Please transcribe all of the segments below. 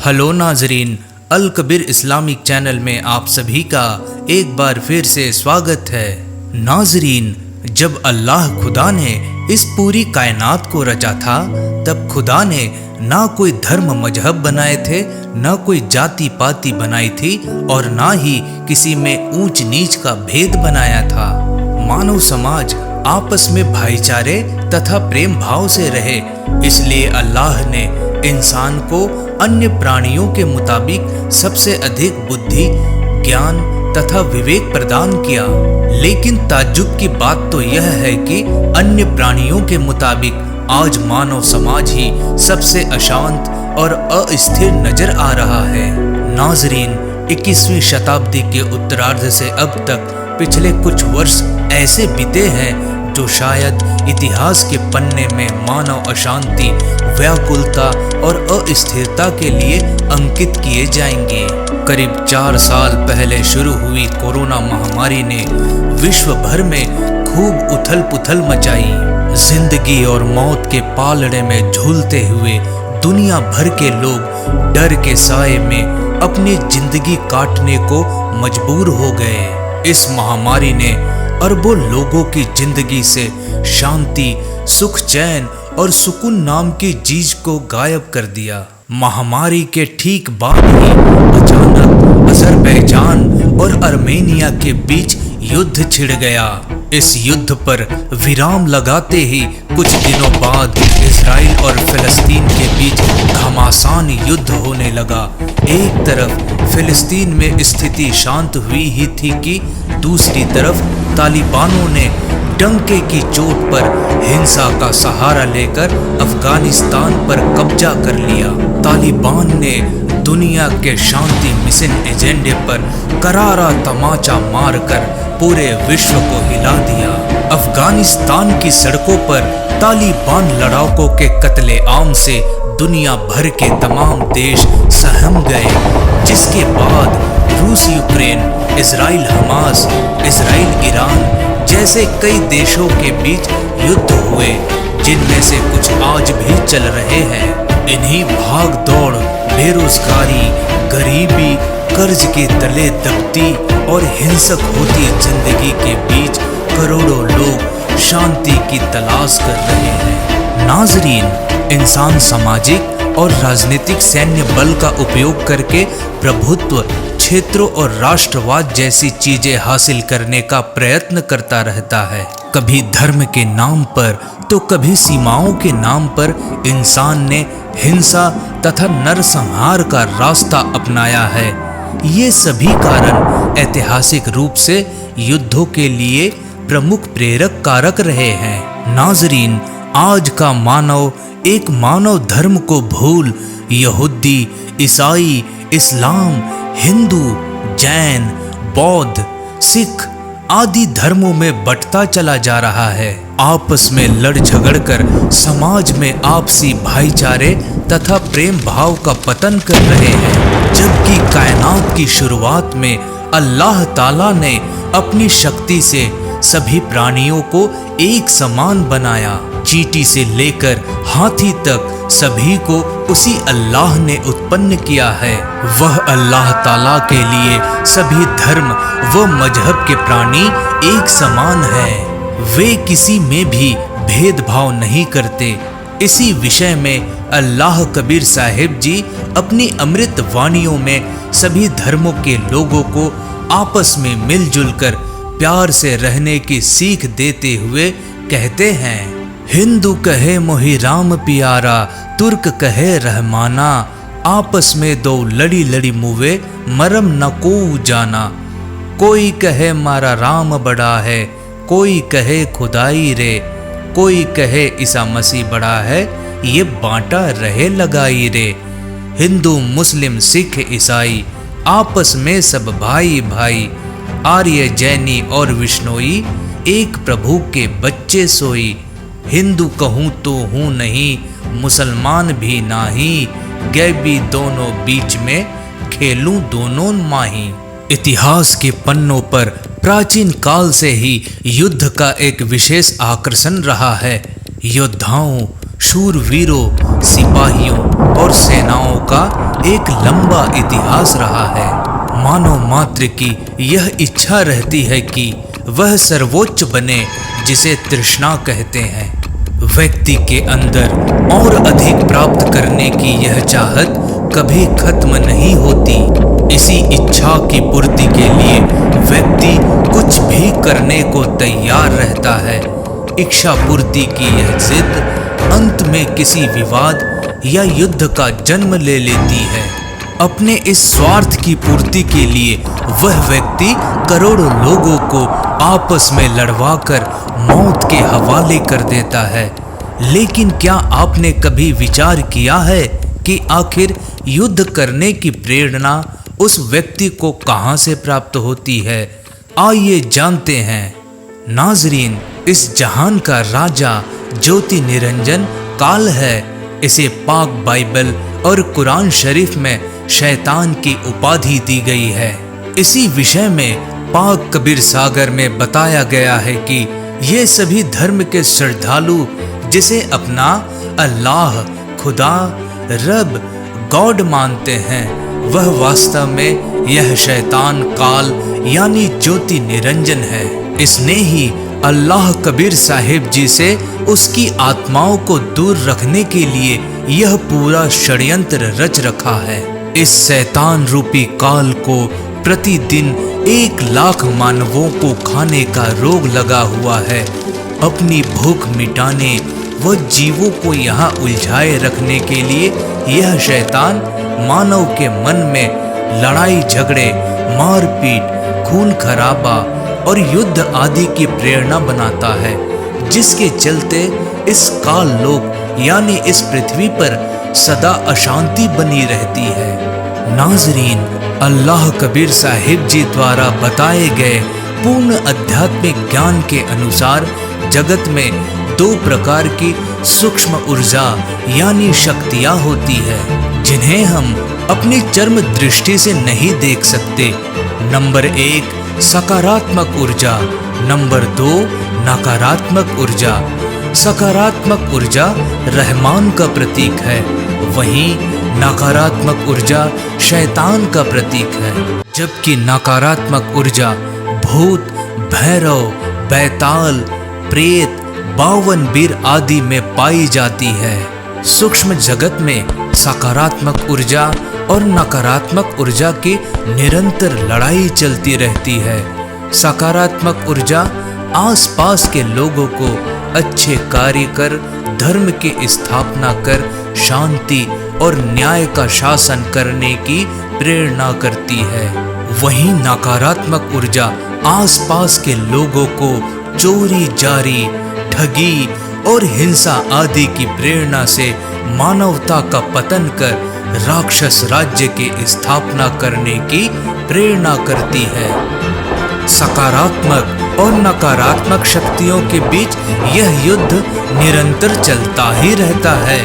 Hello नाजरीन, अल Kabir Islamic channel में आप सभी का एक बार फिर से स्वागत है। नाजरीन, जब अल्लाह खुदा ने इस पूरी कायनात को रचा था तब खुदा ने ना कोई धर्म मजहब बनाए थे, ना कोई जाति पाति बनाई थी और ना ही किसी में ऊंच नीच का भेद बनाया था। मानव समाज आपस में भाईचारे तथा प्रेम भाव से रहे, इसलिए अल्लाह ने इंसान को अन्य प्राणियों के मुताबिक सबसे अधिक बुद्धि, ज्ञान तथा विवेक प्रदान किया। लेकिन ताज्जुब की बात तो यह है कि अन्य प्राणियों के मुताबिक आज मानव समाज ही सबसे अशांत और अस्थिर नजर आ रहा है। नाजरीन, 21वीं शताब्दी के उत्तरार्ध से अब तक पिछले कुछ वर्ष ऐसे बीते हैं जो शायद इतिहास के पन्ने में मानव अशांति, व्याकुलता और अस्थिरता के लिए अंकित किए जाएंगे। करीब 4 साल पहले शुरू हुई कोरोना महामारी ने विश्व भर में खूब उथल पुथल मचाई। जिंदगी और मौत के पालड़े में झूलते हुए दुनिया भर के लोग डर के साए में अपनी जिंदगी काटने को मजबूर हो गए। इस महामारी ने अरबों लोगों की जिंदगी से शांति, सुख, चैन और सुकून नाम की चीज को गायब कर दिया। महामारी के ठीक बाद ही अचानक अजरबैजान और अर्मेनिया के बीच युद्ध छिड़ गया। इस युद्ध पर विराम लगाते ही कुछ दिनों बाद इजराइल और फिलिस्तीन के बीच घमासान युद्ध होने लगा। एक तरफ फिलिस्तीन में स्थिति शांत हुई ही थी कि दूसरी तरफ तालिबानों ने डंके की चोट पर हिंसा का सहारा लेकर अफगानिस्तान पर कब्जा कर लिया। तालिबान ने दुनिया के शांति मिशन एजेंडे पर करारा तमाचा मारकर पूरे विश्व को हिला दिया। अफगानिस्तान की सड़कों पर तालिबान लड़ाकों के कत्लेआम से दुनिया भर के तमाम देश सहम गए, जिसके बाद रूस Ukraine, Israel Hamas, Israel Iran जैसे कई देशों के बीच युद्ध हुए, जिनमें से कुछ आज भी चल रहे हैं। इन्हीं भाग दौड़, बेरोजगारी, गरीबी, कर्ज के तले दबती और हिंसक होती जिंदगी के बीच करोड़ों लोग शांति की तलाश कर रहे हैं। नाजरीन, इंसान सामाजिक और राजनीतिक सैन्य बल का उपयोग करके प्रभुत्व, क्षेत्रों और राष्ट्रवाद जैसी चीजें हासिल करने का प्रयत्न करता रहता है। कभी धर्म के नाम पर तो कभी सीमाओं के नाम पर इंसान ने हिंसा तथा नरसंहार का रास्ता अपनाया है। ये सभी कारण ऐतिहासिक रूप से युद्धों के लिए प्रमुख प्रेरक कारक रहे हैं। नाजरीन, आज का मानव एक मानव धर्म को भूल यहूदी, ईसाई, इस्लाम, हिंदू, जैन, बौद्ध, सिख आदि धर्मों में बंटता चला जा रहा है। आपस में लड़ झगड़ कर समाज में आपसी भाईचारे तथा प्रेम भाव का पतन कर रहे हैं, जबकि कायनात की शुरुआत में अल्लाह ताला ने अपनी शक्ति से सभी प्राणियों को एक समान बनाया। चींटी से लेकर हाथी तक सभी को उसी अल्लाह ने उत्पन्न किया है। वह अल्लाह ताला के लिए सभी धर्म व मजहब के प्राणी एक समान हैं। वे किसी में भी भेदभाव नहीं करते। इसी विषय में अल्लाह कबीर साहिब जी अपनी अमृत वाणियों में सभी धर्मों के लोगों को आपस में मिलजुल कर प्यार से रहने की सीख देते हुए कहते हैं, हिंदू कहे मोहि राम प्यारा, तुर्क कहे रहमाना, आपस में दो लड़ी लड़ी मुवे, मरम न को जाना। कोई कहे मारा राम बड़ा है, कोई कहे खुदाई रे, कोई कहे ईसा मसीह बड़ा है, ये बांटा रहे लगाई रे। हिंदू, मुस्लिम, सिख, ईसाई आपस में सब भाई भाई, आर्य, जैनी और विष्णोई एक प्रभु के बच्चे सोई। हिंदू कहूँ तो हूँ नहीं, मुसलमान भी नाही, गैबी दोनों बीच में खेलूं दोनों माही। इतिहास के पन्नों पर प्राचीन काल से ही युद्ध का एक विशेष आकर्षण रहा है। योद्धाओं, शूरवीरों, सिपाहियों और सेनाओं का एक लंबा इतिहास रहा है। मानव मात्र की यह इच्छा रहती है कि वह सर्वोच्च बने, जिसे तृष्णा कहते हैं। व्यक्ति के अंदर और अधिक प्राप्त करने की यह चाहत कभी खत्म नहीं होती। इसी इच्छा की पूर्ति के लिए व्यक्ति कुछ भी करने को तैयार रहता है। इच्छा पूर्ति की यह जिद अंत में किसी विवाद या युद्ध का जन्म ले लेती है। अपने इस स्वार्थ की पूर्ति के लिए वह व्यक्ति करोड़ों लोगों को आपस में लड़वाकर मौत के हवाले कर देता है। लेकिन क्या आपने कभी विचार किया है कि आखिर युद्ध करने की प्रेरणा उस व्यक्ति को कहां से प्राप्त होती है? आइए जानते हैं। नाजरीन, इस जहान का राजा ज्योति निरंजन काल है। इसे पाक बाइबल और कुरान शरीफ में शैतान की उपाधि दी गई है। इसी विषय में पाक कबीर सागर में बताया गया है कि ये सभी धर्म के श्रद्धालु जिसे अपना अल्लाह, खुदा, रब, गॉड मानते हैं, वह वास्तव में यह शैतान काल यानी ज्योति निरंजन है। इसने ही अल्लाह कबीर साहिब जी से उसकी आत्माओं को दूर रखने के लिए यह पूरा षड्यंत्र रच रखा है। इस शैतान रूपी काल को प्रतिदिन 1 लाख मानवों को खाने का रोग लगा हुआ है। अपनी भूख मिटाने व जीवों को यहाँ उलझाए रखने के लिए यह शैतान मानव के मन में लड़ाई झगड़े, मारपीट, खून खराबा और युद्ध आदि की प्रेरणा बनाता है, जिसके चलते इस काल लोक यानी इस पृथ्वी पर सदा अशांति बनी रहती है। नाजरीन, अल्लाह कबीर साहिब जी द्वारा बताए गए पूर्ण आध्यात्मिक ज्ञान के अनुसार जगत में 2 प्रकार की सूक्ष्म ऊर्जा यानी शक्तियां होती है, जिन्हें हम अपनी चर्म दृष्टि से नहीं देख सकते। नंबर 1 सकारात्मक ऊर्जा, नंबर 2 नकारात्मक ऊर्जा। सकारात्मक ऊर्जा रहमान का प्रतीक है, वहीं नकारात्मक ऊर्जा शैतान का प्रतीक है। जबकि नकारात्मक ऊर्जा भूत, भैरव, बैताल, प्रेत, 52 वीर आदि में पाई जाती है। सूक्ष्म जगत में सकारात्मक ऊर्जा और नकारात्मक ऊर्जा की निरंतर लड़ाई चलती रहती है। सकारात्मक ऊर्जा आसपास के लोगों को अच्छे कार्य कर, धर्म की स्थापना कर, शांति और न्याय का शासन करने की प्रेरणा करती है। वहीं नकारात्मक ऊर्जा आसपास के लोगों को चोरी जारी, ठगी और हिंसा आदि की प्रेरणा से मानवता का पतन कर राक्षस राज्य की स्थापना करने की प्रेरणा करती है। सकारात्मक और नकारात्मक शक्तियों के बीच यह युद्ध निरंतर चलता ही रहता है।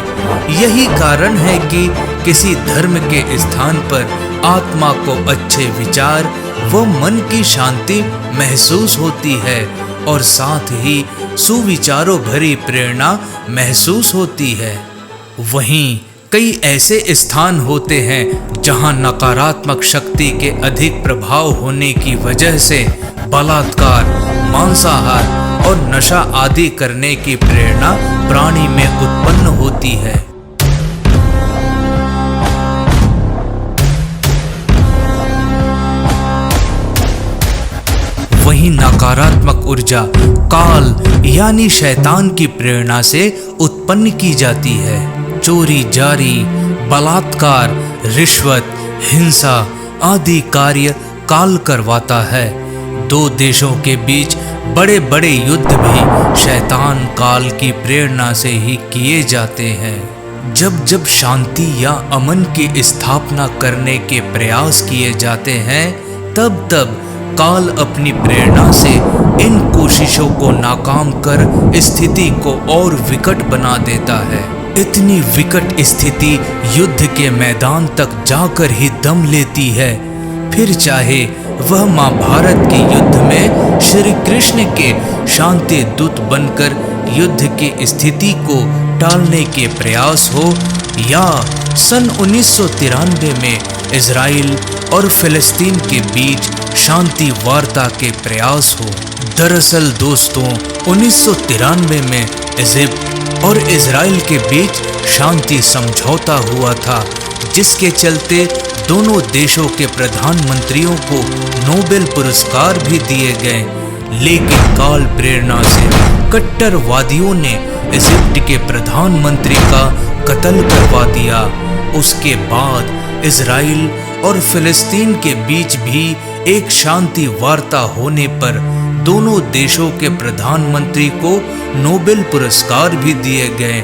यही कारण है कि किसी धर्म के स्थान पर आत्मा को अच्छे विचार व मन की शांति महसूस होती है और साथ ही सुविचारों भरी प्रेरणा महसूस होती है। वहीं कई ऐसे स्थान होते हैं जहां नकारात्मक शक्ति के अधिक प्रभाव होने की वजह से बलात्कार, मांसाहार और नशा आदि करने की प्रेरणा प्राणी में उत्पन्न होती है। वहीं नकारात्मक ऊर्जा काल यानी शैतान की प्रेरणा से उत्पन्न की जाती है। चोरी जारी, बलात्कार, रिश्वत, हिंसा आदि कार्य काल करवाता है। 2 देशों के बीच बड़े बड़े युद्ध भी शैतान काल की प्रेरणा से ही किए जाते हैं। जब जब शांति या अमन की स्थापना करने के प्रयास किए जाते हैं, तब तब काल अपनी प्रेरणा से इन कोशिशों को नाकाम कर स्थिति को और विकट बना देता है। इतनी विकट स्थिति युद्ध के मैदान तक जाकर ही दम लेती है। फिर चाहे वह महाभारत के युद्ध में श्री कृष्ण के शांति दूत बनकर युद्ध की स्थिति को टालने के प्रयास हो, या सन 1993 में इजराइल और फिलिस्तीन के बीच शांति वार्ता के प्रयास हो। दरअसल दोस्तों, 1993 में इजिप्ट और इजराइल के बीच शांति समझौता हुआ था, जिसके चलते दोनों देशों के प्रधानमंत्रियों को नोबेल पुरस्कार भी दिए गए। लेकिन काल प्रेरणा से कट्टरवादियों ने इजिप्ट के प्रधानमंत्री का कत्ल करवा दिया। उसके बाद इजराइल और फिलिस्तीन के बीच भी एक शांति वार्ता होने पर दोनों देशों के प्रधानमंत्री को नोबेल पुरस्कार भी दिए गए।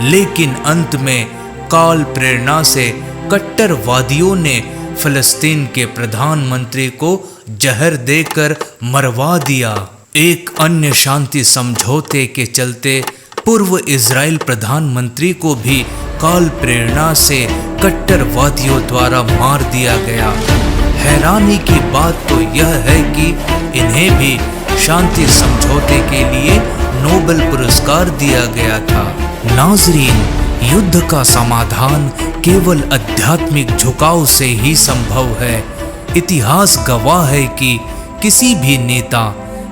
लेकिन अंत में काल प्रेरणा से कट्टरवादियों ने फिलिस्तीन के प्रधानमंत्री को जहर देकर मरवा दिया। एक अन्य शांति समझौते के चलते पूर्व इजराइल प्रधानमंत्री को भी काल प्रेरणा से कट्टरवादियों द्वारा मार दिया गया। हैरानी की बात तो यह है कि इन्हें भी शांति समझौते के लिए नोबेल पुरस्कार दिया गया था। नाजरीन, युद्ध का समाधान केवल आध्यात्मिक झुकाव से ही संभव है। इतिहास गवाह है कि किसी भी नेता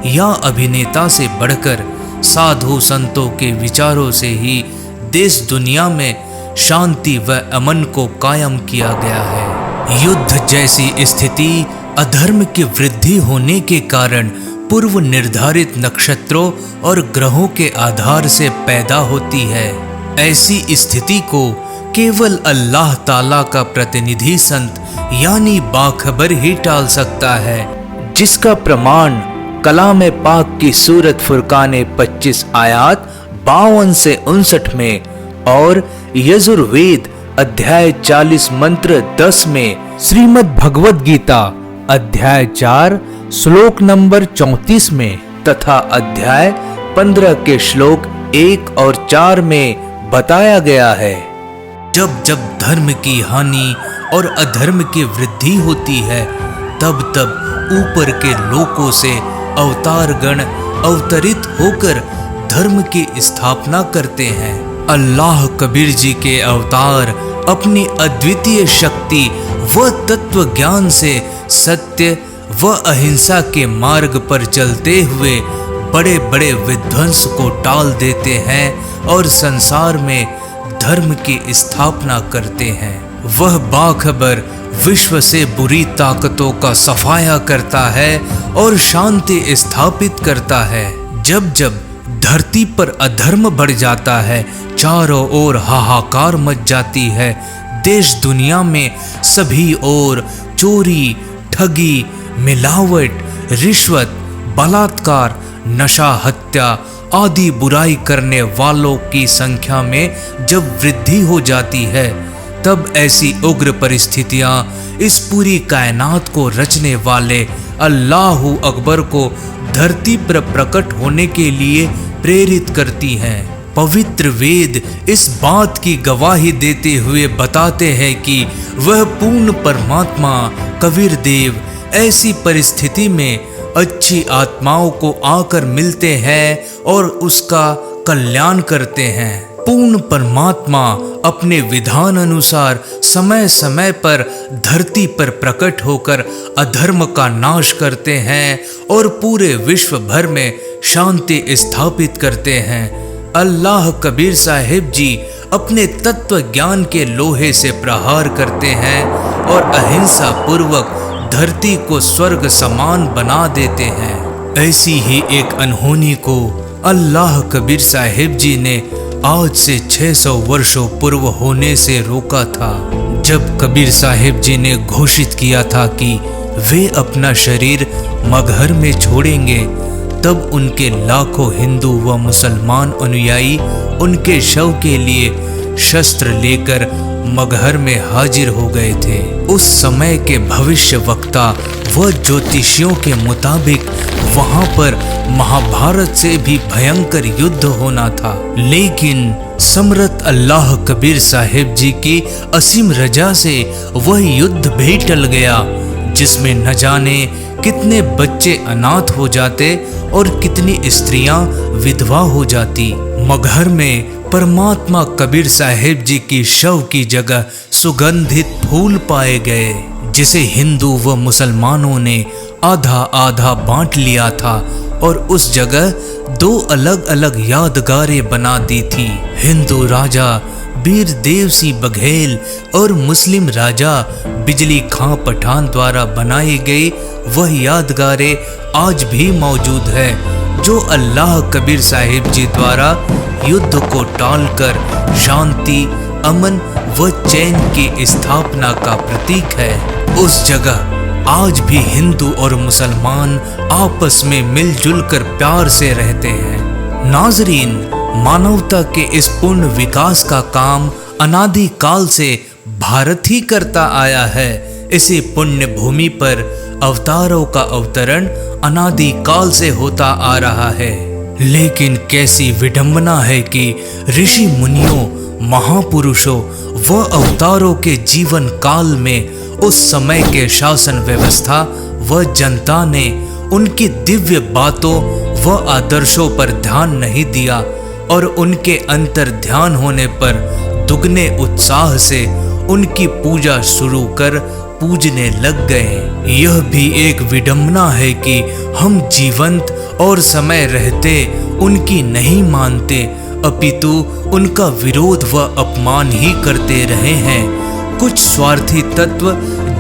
या अभिनेता से बढ़कर साधु संतों के विचारों से ही देश दुनिया में शांति व अमन को कायम किया गया है। युद्ध जैसी स्थिति अधर्म की वृद्धि होने के कारण पूर्व निर्धारित नक्षत्रों और ग्रहों के आधार से पैदा होती है। ऐसी स्थिति को केवल अल्लाह ताला का प्रतिनिधि संत यानी बाखबर ही टाल सकता है, जिसका प्रमाण कलाम पाक की सूरत फुरकान 25 आयात 52 से 59 में और यजुर्वेद अध्याय 40 मंत्र 10 में, श्रीमद् भगवद गीता अध्याय 4 श्लोक नंबर 34 में तथा अध्याय 15 के श्लोक 1 और 4 में बताया गया है। जब जब धर्म की हानि और अधर्म की वृद्धि होती है, तब तब ऊपर के लोकों से अवतार गण अवतरित होकर धर्म की स्थापना करते हैं। अल्लाह कबीर जी के अवतार अपनी अद्वितीय शक्ति व तत्व ज्ञान से सत्य व अहिंसा के मार्ग पर चलते हुए बड़े बड़े विध्वंस को टाल देते हैं और संसार में धर्म की स्थापना करते हैं। वह बाखबर विश्व से बुरी ताकतों का सफाया करता है और शांति स्थापित करता है। जब जब धरती पर अधर्म बढ़ जाता है, चारों ओर हाहाकार मच जाती है। देश दुनिया में सभी ओर चोरी, ठगी, मिलावट, रिश्वत, बलात्कार, नशा, हत्या आदि बुराई करने वालों की संख्या में जब वृद्धि हो जाती है, तब ऐसी उग्र परिस्थितियां इस पूरी कायनात को रचने वाले अल्लाहु अकबर को धरती पर प्रकट होने के लिए प्रेरित करती हैं। पवित्र वेद इस बात की गवाही देते हुए बताते हैं कि वह पूर्ण परमात्मा कबीर देव ऐसी परिस्थिति में अच्छी आत्माओं को आकर मिलते हैं और उसका कल्याण करते हैं। पूर्ण परमात्मा अपने विधान अनुसार समय समय पर धरती पर प्रकट होकर अधर्म का नाश करते हैं और पूरे विश्व भर में शांति स्थापित करते हैं। अल्लाह कबीर साहिब जी अपने तत्व ज्ञान के लोहे से प्रहार करते हैं और अहिंसा पूर्वक धरती को स्वर्ग समान बना देते हैं। ऐसी ही एक अनहोनी को अल्लाह कबीर साहिब जी ने आज से 600 वर्षों पूर्व होने से रोका था, जब कबीर साहिब जी ने घोषित किया था कि वे अपना शरीर मगहर में छोड़ेंगे। तब उनके लाखों हिंदू व मुसलमान अनुयायी उनके शव के लिए शस्त्र लेकर मगहर में हाजिर हो गए थे। उस समय के भविष्य वक्ता व ज्योतिषियों के मुताबिक वहां पर महाभारत से भी भयंकर युद्ध होना था, लेकिन समर्थ अल्लाह कबीर साहिब जी की असीम रजा से वह युद्ध भी टल गया, जिसमें न जाने कितने बच्चे अनाथ हो जाते और कितनी स्त्रियां विधवा हो जाती। मगहर में परमात्मा कबीर साहिब जी की शव की जगह सुगंधित फूल पाए गए, जिसे हिंदू व मुसलमानों ने आधा आधा बांट लिया था और उस जगह 2 अलग अलग यादगारें बना दी थी। हिंदू राजा बीर देव सिंह बघेल और मुस्लिम राजा बिजली खां पठान द्वारा बनाई गई वह यादगारें आज भी मौजूद है, जो अल्लाह कबीर साहिब जी द्वारा युद्ध को टालकर शांति, अमन व चैन की स्थापना का प्रतीक है। उस जगह आज भी हिंदू और मुसलमान आपस में मिलजुल कर प्यार से रहते हैं। नाजरीन, मानवता के इस पूर्ण विकास का काम अनादि काल से भारत ही करता आया है। इसी पुण्य भूमि पर अवतारों का अवतरण अनादि काल से होता आ रहा है। लेकिन कैसी विडंबना है कि ऋषि मुनियों, महापुरुषों व अवतारों के जीवन काल में उस समय के शासन व्यवस्था व जनता ने उनकी दिव्य बातों व आदर्शों पर ध्यान नहीं दिया और उनके अंतर ध्यान होने पर दुगने उत्साह से उनकी पूजा शुरू कर पूजने लग गए। यह भी एक विडंबना है कि हम जीवंत और समय रहते उनकी नहीं मानते, अपितु उनका विरोध व अपमान ही करते रहे हैं। कुछ स्वार्थी तत्व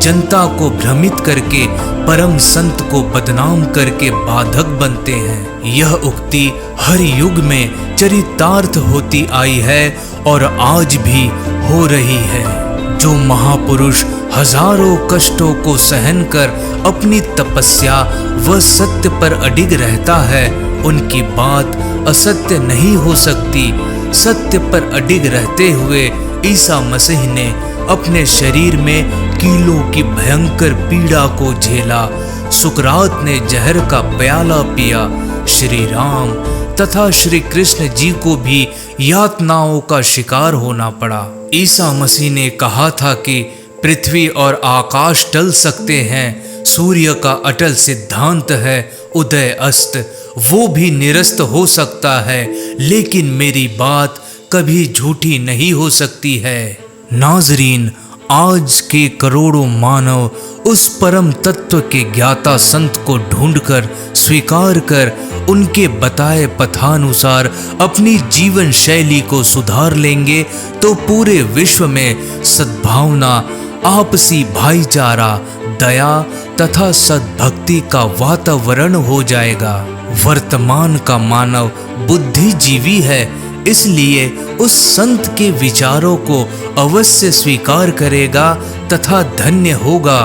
जनता को भ्रमित करके परम संत को बदनाम करके बाधक बनते हैं। यह उक्ति हर युग में चरितार्थ होती आई है और आज भी हो रही है। जो महापुरुष हजारों कष्टों को सहन कर अपनी तपस्या व सत्य पर अडिग रहता है, उनकी बात असत्य नहीं हो सकती। सत्य पर अडिग रहते हुए ईसा मसीह ने अपने शरीर में कीलों की भयंकर पीड़ा को झेला। सुकरात ने जहर का प्याला पिया। श्री राम तथा श्री कृष्ण जी को भी यातनाओं का शिकार होना पड़ा। ईसा मसीह ने कहा था कि पृथ्वी और आकाश टल सकते हैं, सूर्य का अटल सिद्धांत है उदय अस्त, वो भी निरस्त हो सकता है, लेकिन मेरी बात कभी झूठी नहीं हो सकती है। नाजरीन, आज के करोड़ों मानव उस परम तत्व के ज्ञाता संत को ढूंढकर स्वीकार कर उनके बताए पथानुसार अपनी जीवन शैली को सुधार लेंगे तो पूरे विश्व में सद्भावना, आपसी भाईचारा, दया तथा सद्भक्ति का वातावरण हो जाएगा। वर्तमान का मानव बुद्धिजीवी है, इसलिए उस संत के विचारों को अवश्य स्वीकार करेगा तथा धन्य होगा।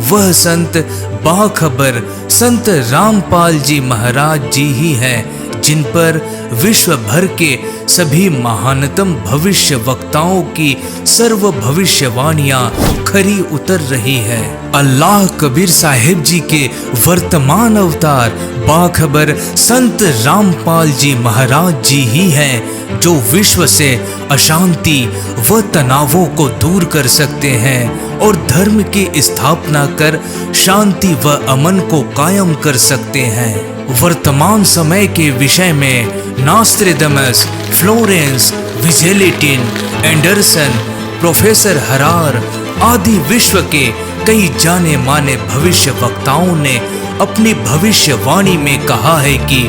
वह संत बाखबर संत रामपाल जी महाराज जी ही हैं, जिन पर विश्व भर के सभी महानतम भविष्य वक्ताओं की सर्व भविष्यवाणियां खरी उतर रही है। अल्लाह कबीर साहिब जी के वर्तमान अवतार बाखबर संत रामपाल जी महाराज जी ही हैं, जो विश्व से अशांति व तनावों को दूर कर सकते हैं और धर्म की स्थापना कर शांति व अमन को कायम कर सकते हैं। वर्तमान समय के विषय में नास्ट्रेडमस, फ्लोरेंस, विजेलेटिन, एंडरसन, प्रोफेसर हरार आदि विश्व के कई जाने माने भविष्य वक्ताओं ने अपनी भविष्यवाणी में कहा है कि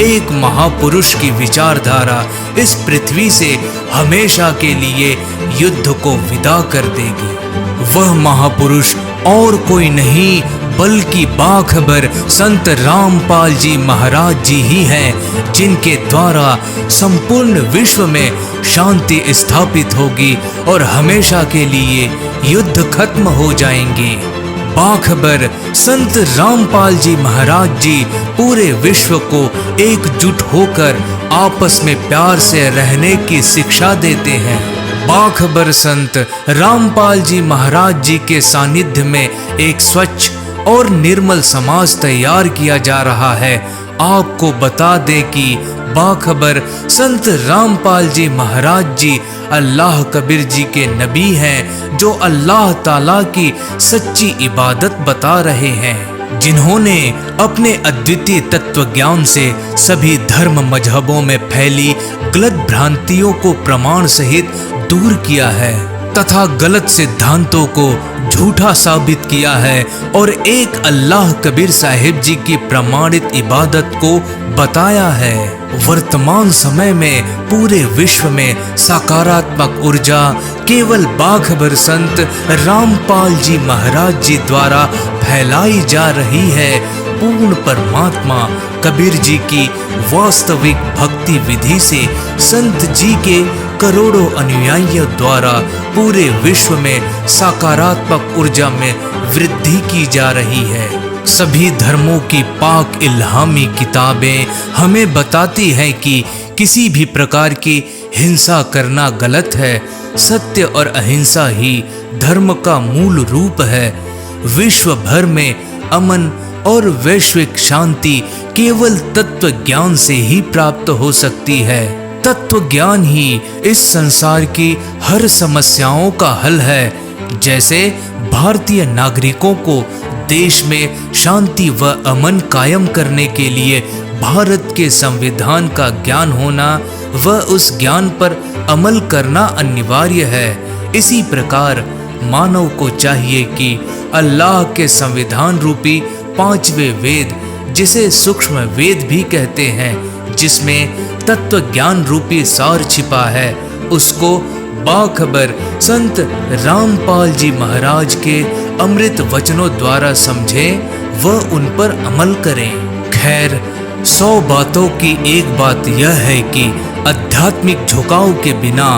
एक महापुरुष की विचारधारा इस पृथ्वी से हमेशा के लिए युद्ध को विदा कर देगी। वह महापुरुष और कोई नहीं बल्कि बाखबर संत रामपाल जी महाराज जी ही हैं, जिनके द्वारा संपूर्ण विश्व में शांति स्थापित होगी और हमेशा के लिए युद्ध खत्म हो जाएंगे। बाखबर संत रामपाल जी महाराज जी पूरे विश्व को एकजुट होकर आपस में प्यार से रहने की शिक्षा देते हैं। बाखबर संत रामपाल जी महाराज जी के सानिध्य में एक स्वच्छ और निर्मल समाज तैयार किया जा रहा है। आपको बता दें कि बाखबर संत रामपाल जी महाराज जी अल्लाह कबीर जी के नबी हैं, जो अल्लाह ताला की सच्ची इबादत बता रहे हैं। जिन्होंने अपने अद्वितीय तत्व ज्ञान से सभी धर्म मजहबों में फैली गलत भ्रांतियों को प्रमाण सहित दूर किया है तथा गलत सिद्धांतों को झूठा साबित किया है और एक अल्लाह कबीर साहिब जी की प्रमाणित इबादत को बताया है। वर्तमान समय में पूरे विश्व में सकारात्मक ऊर्जा केवल बाखबर संत रामपाल जी महाराज जी द्वारा फैलाई जा रही है। पूर्ण परमात्मा कबीर जी की वास्तविक भक्ति विधि से संत जी के करोड़ों अनुयायियों द्वारा पूरे विश्व में सकारात्मक ऊर्जा में वृद्धि की जा रही है। सभी धर्मों की पाक इल्हामी किताबें हमें बताती हैं कि किसी भी प्रकार की हिंसा करना गलत है। सत्य और अहिंसा ही धर्म का मूल रूप है। विश्व भर में अमन और वैश्विक शांति केवल तत्व ज्ञान से ही प्राप्त हो सकती है। तत्व ज्ञान ही इस संसार की हर समस्याओं का हल है। जैसे भारतीय नागरिकों को देश में शांति व अमन कायम करने के लिए भारत के संविधान का ज्ञान होना व उस ज्ञान पर अमल करना अनिवार्य है, इसी प्रकार मानव को चाहिए कि अल्लाह के संविधान रूपी पांचवें वेद, जिसे सूक्ष्म वेद भी कहते हैं, जिसमें तत्व ज्ञान रूपी सार छिपा है, उसको बाखबर संत रामपाल जी महाराज के अमृत वचनों द्वारा समझें व उन पर अमल करें। खैर, 100 बातों की एक बात यह है कि आध्यात्मिक झुकाव के बिना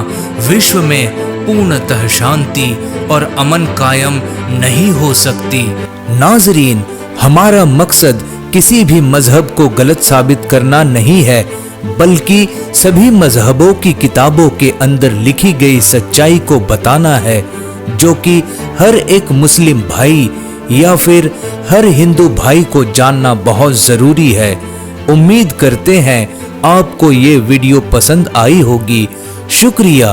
विश्व में पूर्णतः शांति और अमन कायम नहीं हो सकती। नाज़रीन, हमारा मकसद किसी भी मजहब को गलत साबित करना नहीं है, बल्कि सभी मजहबों की किताबों के अंदर लिखी गई सच्चाई को बताना है, जो कि हर एक मुस्लिम भाई या फिर हर हिंदू भाई को जानना बहुत जरूरी है। उम्मीद करते हैं आपको ये वीडियो पसंद आई होगी। शुक्रिया।